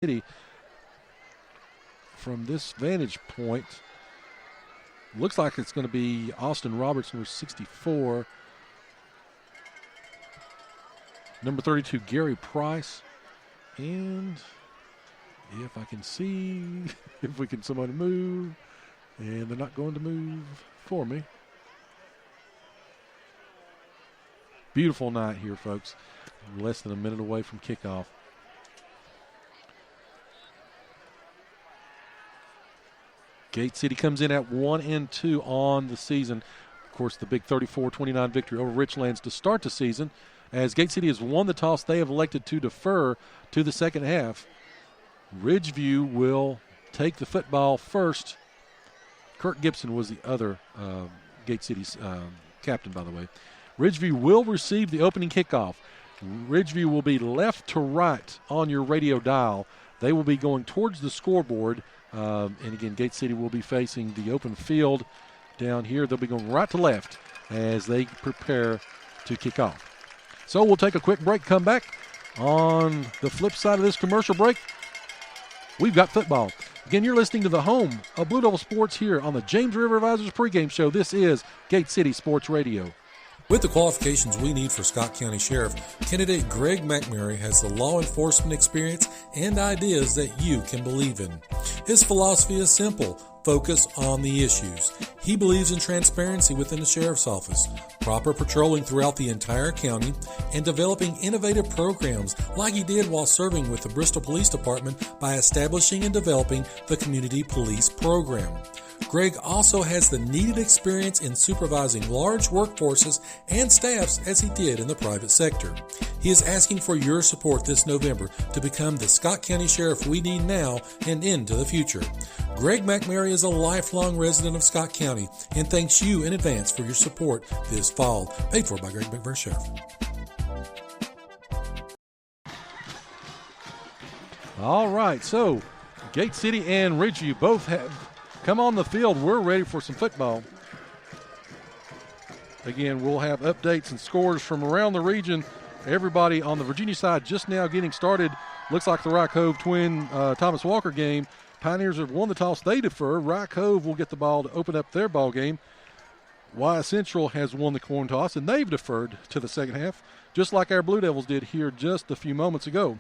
City. From this vantage point, looks like it's going to be Austin Roberts, number 64. Number 32, Gary Price. And if I can see, if we can someone move, and they're not going to move for me. Beautiful night here, folks. Less than a minute away from kickoff. Gate City comes in at 1-2 on the season. Of course, the big 34-29 victory over Richlands to start the season. As Gate City has won the toss, they have elected to defer to the second half. Ridgeview will take the football first. Kirk Gibson was the other Gate City's captain, by the way. Ridgeview will receive the opening kickoff. Ridgeview will be left to right on your radio dial. They will be going towards the scoreboard. And again, Gate City will be facing the open field down here. They'll be going right to left as they prepare to kick off. So we'll take a quick break, come back. On the flip side of this commercial break, we've got football. Again, you're listening to the home of Blue Devil Sports here on the James River Advisors pregame show. This is Gate City Sports Radio. With the qualifications we need for Scott County Sheriff, candidate Greg McMurray has the law enforcement experience and ideas that you can believe in. His philosophy is simple: focus on the issues. He believes in transparency within the sheriff's office, proper patrolling throughout the entire county, and developing innovative programs like he did while serving with the Bristol Police Department by establishing and developing the Community Police Program. Greg also has the needed experience in supervising large workforces and staffs as he did in the private sector. He is asking for your support this November to become the Scott County Sheriff we need now and into the future. Greg McMurray is a lifelong resident of Scott County and thanks you in advance for your support this fall. Paid for by Greg McMurray Sheriff. All right, so Gate City and Ridgeview both have come on the field. We're ready for some football. Again, we'll have updates and scores from around the region. Everybody on the Virginia side just now getting started. Looks like the Rye Cove Twin Thomas Walker game. Pioneers have won the toss. They defer. Rye Cove will get the ball to open up their ball game. Wye Central has won the coin toss, and they've deferred to the second half, just like our Blue Devils did here just a few moments ago.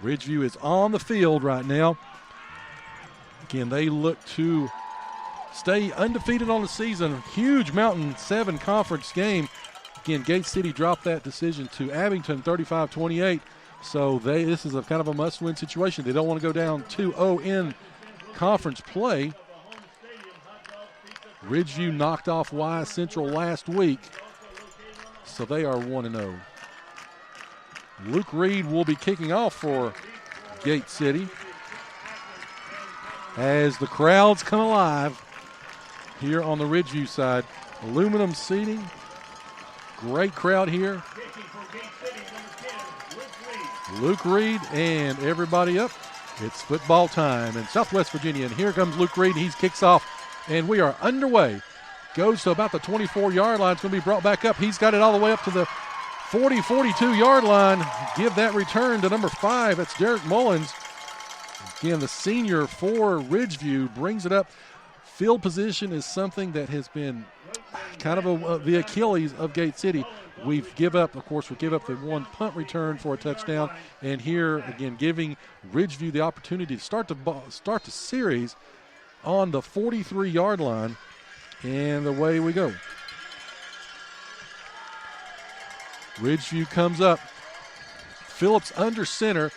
Ridgeview is on the field right now. Again, they look to stay undefeated on the season. Huge Mountain 7 conference game. Again, Gate City dropped that decision to Abington 35-28. So this is a kind of a must-win situation. They don't want to go down 2-0 in conference play. Ridgeview knocked off Wye Central last week, so they are 1-0. Luke Reed will be kicking off for Gate City as the crowds come alive here on the Ridgeview side. Aluminum seating, great crowd here. Luke Reed and everybody up. It's football time in Southwest Virginia, and here comes Luke Reed. He kicks off, and we are underway. Goes to about the 24-yard line. It's going to be brought back up. He's got it all the way up to the 42-yard line. Give that return to number 5. That's Derek Mullins. Again, the senior for Ridgeview brings it up. Field position is something that has been kind of the Achilles of Gate City. We give up the one punt return for a touchdown. And here, again, giving Ridgeview the opportunity to start the series on the 43-yard line. And away we go. Ridgeview comes up. Phillips under center.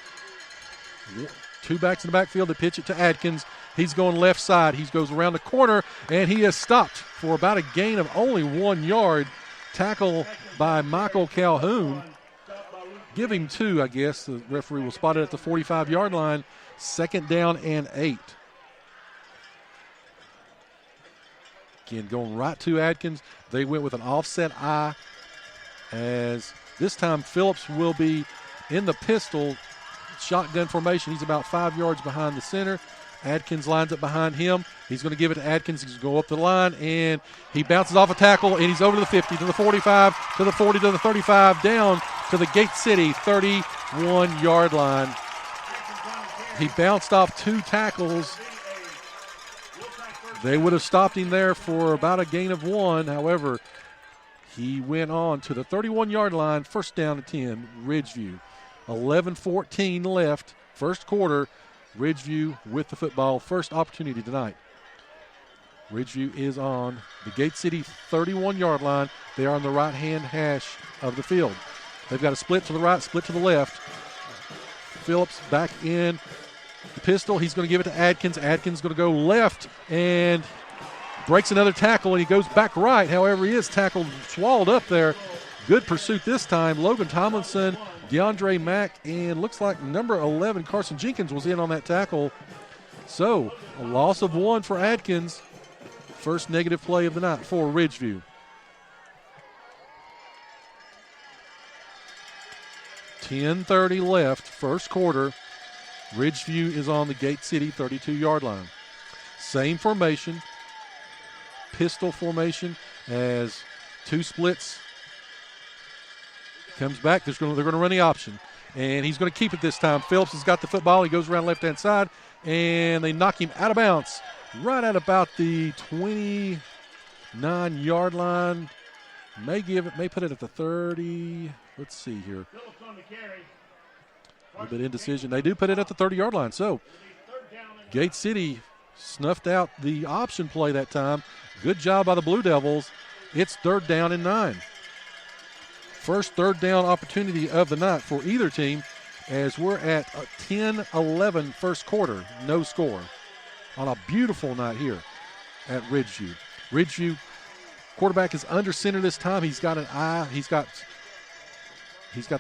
Two backs in the backfield to pitch it to Adkins. He's going left side. He goes around the corner, and he is stopped for about a gain of only 1 yard. Tackle by Michael Calhoun. Give him 2, I guess. The referee will spot it at the 45-yard line. 2nd down and 8. Again, going right to Adkins. They went with an offset eye, as this time Phillips will be in the pistol shotgun formation. He's about 5 yards behind the center. Adkins lines up behind him. He's going to give it to Adkins. He's going to go up the line, and he bounces off a tackle, and he's over to the 50, to the 45, to the 40, to the 35, down to the Gate City 31-yard line. He bounced off 2 tackles. They would have stopped him there for about a gain of 1. However, he went on to the 31-yard line, first down and 10, Ridgeview. 11-14 left, first quarter. Ridgeview with the football, first opportunity tonight. Ridgeview is on the Gate City 31-yard line. They are on the right-hand hash of the field. They've got a split to the right, split to the left. Phillips back in the pistol. He's going to give it to Adkins. Adkins going to go left and breaks another tackle, and he goes back right. However, he is tackled, swallowed up there. Good pursuit this time. Logan Tomlinson, DeAndre Mack, and looks like number 11, Carson Jenkins, was in on that tackle. So, a loss of 1 for Adkins. First negative play of the night for Ridgeview. 10:30 left, first quarter. Ridgeview is on the Gate City 32-yard line. Same formation, pistol formation, as 2 splits. Comes back. They're going to run the option, and he's going to keep it this time. Phillips has got the football. He goes around left-hand side, and they knock him out of bounds right at about the 29-yard line. May put it at the 30. Let's see here. A little bit indecision. They do put it at the 30-yard line. So Gate City snuffed out the option play that time. Good job by the Blue Devils. It's 3rd down and 9. First 3rd down opportunity of the night for either team, as we're at 10-11 first quarter, no score, on a beautiful night here at Ridgeview. Ridgeview quarterback is under center this time. He's got an eye. He's got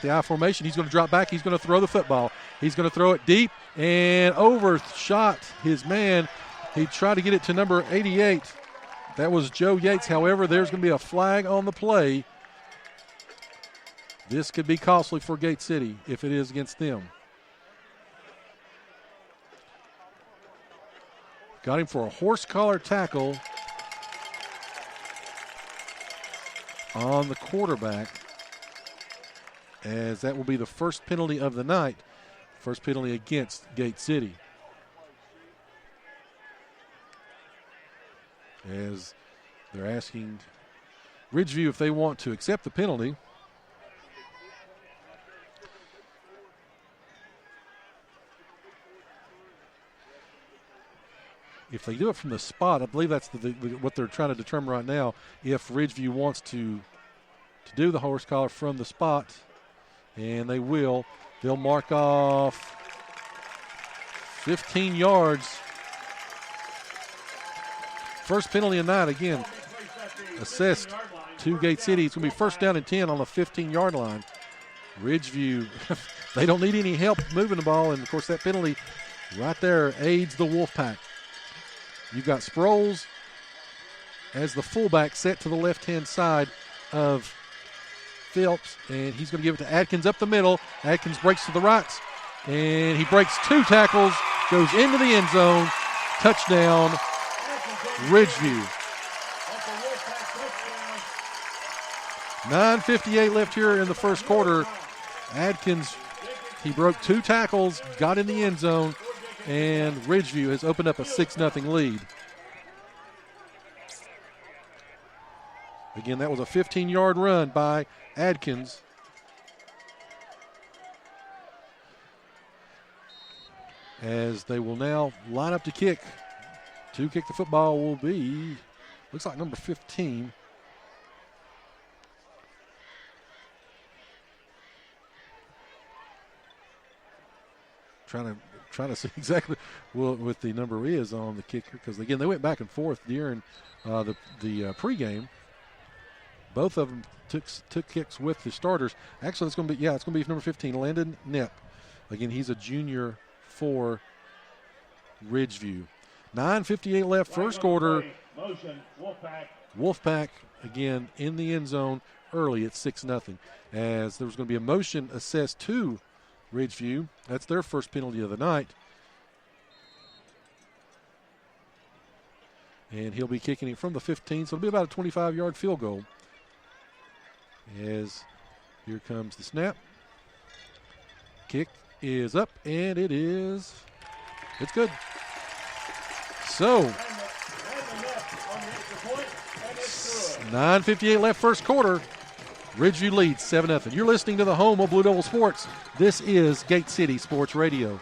the I formation. He's going to drop back. He's going to throw the football. He's going to throw it deep and overshot his man. He tried to get it to number 88. That was Joe Yates. However, there's going to be a flag on the play. This could be costly for Gate City if it is against them. Got him for a horse collar tackle on the quarterback, as that will be the first penalty of the night. First penalty against Gate City. As they're asking Ridgeview if they want to accept the penalty. If they do it from the spot, I believe that's what they're trying to determine right now. If Ridgeview wants to do the horse collar from the spot, and they will, they'll mark off 15 yards. First penalty of the night, again, assessed to Gate City. It's going to be first down and 10 on the 15-yard line. Ridgeview, they don't need any help moving the ball, and, of course, that penalty right there aids the Wolfpack. You've got Sproles as the fullback set to the left-hand side of Phillips, and he's going to give it to Adkins up the middle. Adkins breaks to the right, and he breaks 2 tackles, goes into the end zone. Touchdown, Ridgeview. 9:58 left here in the first quarter. Adkins, he broke 2 tackles, got in the end zone, and Ridgeview has opened up a 6-0 lead. Again, that was a 15-yard run by Adkins. As they will now line up to kick. To kick the football will be, looks like number 15. Trying to see exactly what the number is on the kicker, because again they went back and forth during the pregame. Both of them took kicks with the starters. Actually, it's going to be number 15, Landon Knepp. Again, he's a junior for Ridgeview. 9:58 left, first quarter. Wolfpack again in the end zone early at 6-0. As there was going to be a motion assessed to Ridgeview. That's their first penalty of the night. And he'll be kicking it from the 15, so it'll be about a 25-yard field goal. As here comes the snap. Kick is up, and it's good. So, 9:58 left first quarter. Ridgeview leads 7-0. You're listening to the home of Blue Devil Sports. This is Gate City Sports Radio.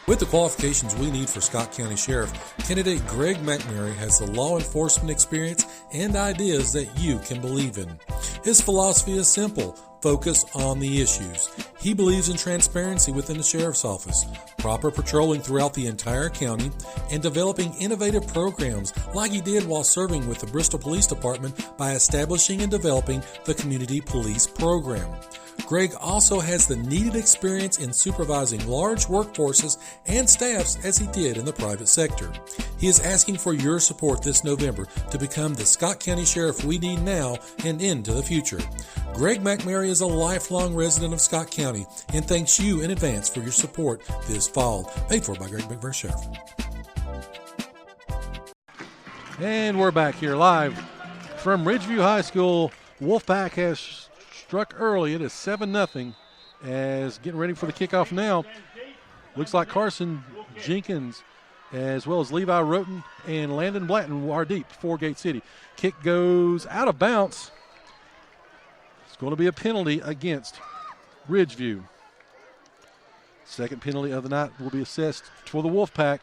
With the qualifications we need for Scott County Sheriff, candidate Greg McMurray has the law enforcement experience and ideas that you can believe in. His philosophy is simple: focus on the issues. He believes in transparency within the sheriff's office, proper patrolling throughout the entire county, and developing innovative programs like he did while serving with the Bristol Police Department by establishing and developing the Community Police Program. Greg also has the needed experience in supervising large workforces and staffs as he did in the private sector. He is asking for your support this November to become the Scott County Sheriff we need now and into the future. Greg McMurray is a lifelong resident of Scott County and thanks you in advance for your support this fall. Paid for by Greg McMurray Sheriff. And we're back here live from Ridgeview High School. Wolfpack has struck early. It is 7-0 as getting ready for the kickoff now. Looks like Carson Jenkins as well as Levi Roten and Landon Blatton are deep for Gate City. Kick goes out of bounds. It's going to be a penalty against Ridgeview. Second penalty of the night will be assessed for the Wolfpack.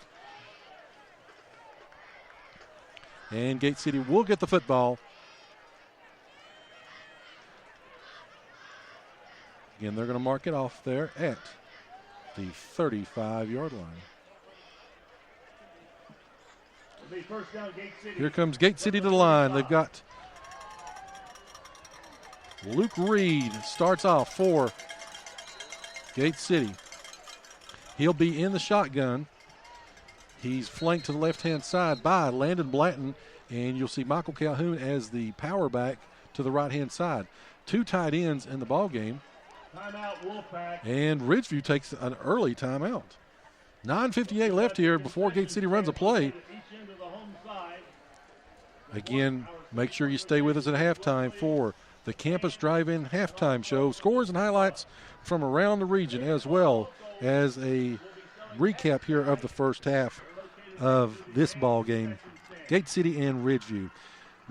And Gate City will get the football. Again, they're going to mark it off there at the 35-yard line. Here comes Gate City to the line. They've got Luke Reed starts off for Gate City. He'll be in the shotgun. He's flanked to the left-hand side by Landon Blatton, and you'll see Michael Calhoun as the power back to the right-hand side. Two tight ends in the ball game. Timeout, Wolfpack. And Ridgeview takes an early timeout. 9:58 left here before Gate City runs a play. Again, make sure you stay with us at halftime for the Campus Drive-In Halftime Show. Scores and highlights from around the region, as well as a recap here of the first half of this ball game. Gate City and Ridgeview.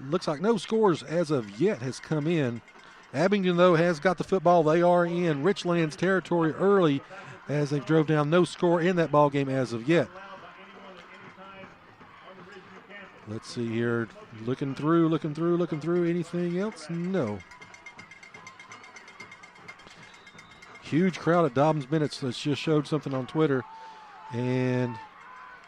Looks like no scores as of yet has come in. Abingdon, though, has got the football. They are in Richlands territory early as they've drove down. No score in that ball game as of yet. Let's see here. Looking through. Anything else? No. Huge crowd at Dobbins Bennett. That just showed something on Twitter. And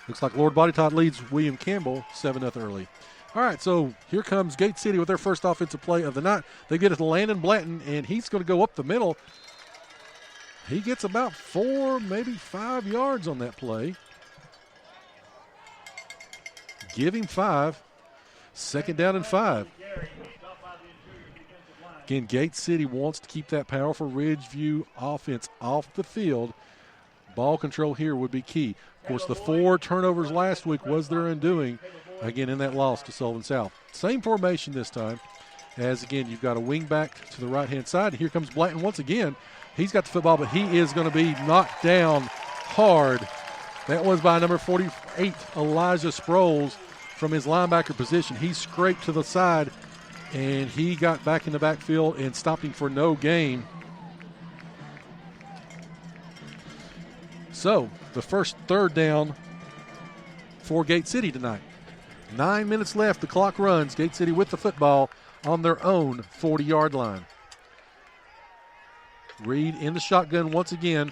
looks like Lord Body Todd leads William Campbell 7-0 early. All right, so here comes Gate City with their first offensive play of the night. They get it to Landon Blatton, and he's going to go up the middle. He gets about 4, maybe 5 yards on that play. Give him 5. Second down and 5. Again, Gate City wants to keep that powerful Ridgeview offense off the field. Ball control here would be key. Of course, the 4 turnovers last week was their undoing, again, in that loss to Sullivan South. Same formation this time, as, again, you've got a wing back to the right-hand side. Here comes Blanton once again. He's got the football, but he is going to be knocked down hard. That was by number 48, Elijah Sproles, from his linebacker position. He scraped to the side, and he got back in the backfield and stopped him for no gain. So, the first third down for Gate City tonight. 9 minutes left. The clock runs. Gate City with the football on their own 40-yard line. Reed in the shotgun once again.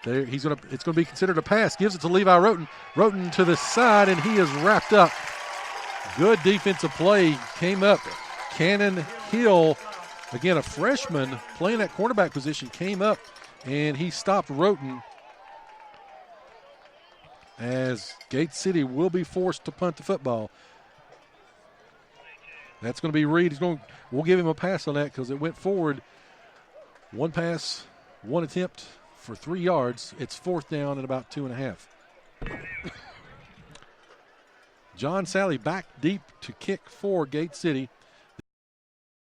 There, it's going to be considered a pass. Gives it to Levi Roten. Roten to the side, and he is wrapped up. Good defensive play. Came up. Cannon Hill, again a freshman playing that cornerback position, came up, and he stopped Roten. As Gate City will be forced to punt the football. That's going to be Reed. We'll give him a pass on that because it went forward. One pass, one attempt for 3 yards. It's fourth down and about 2.5. John Sally back deep to kick for Gate City.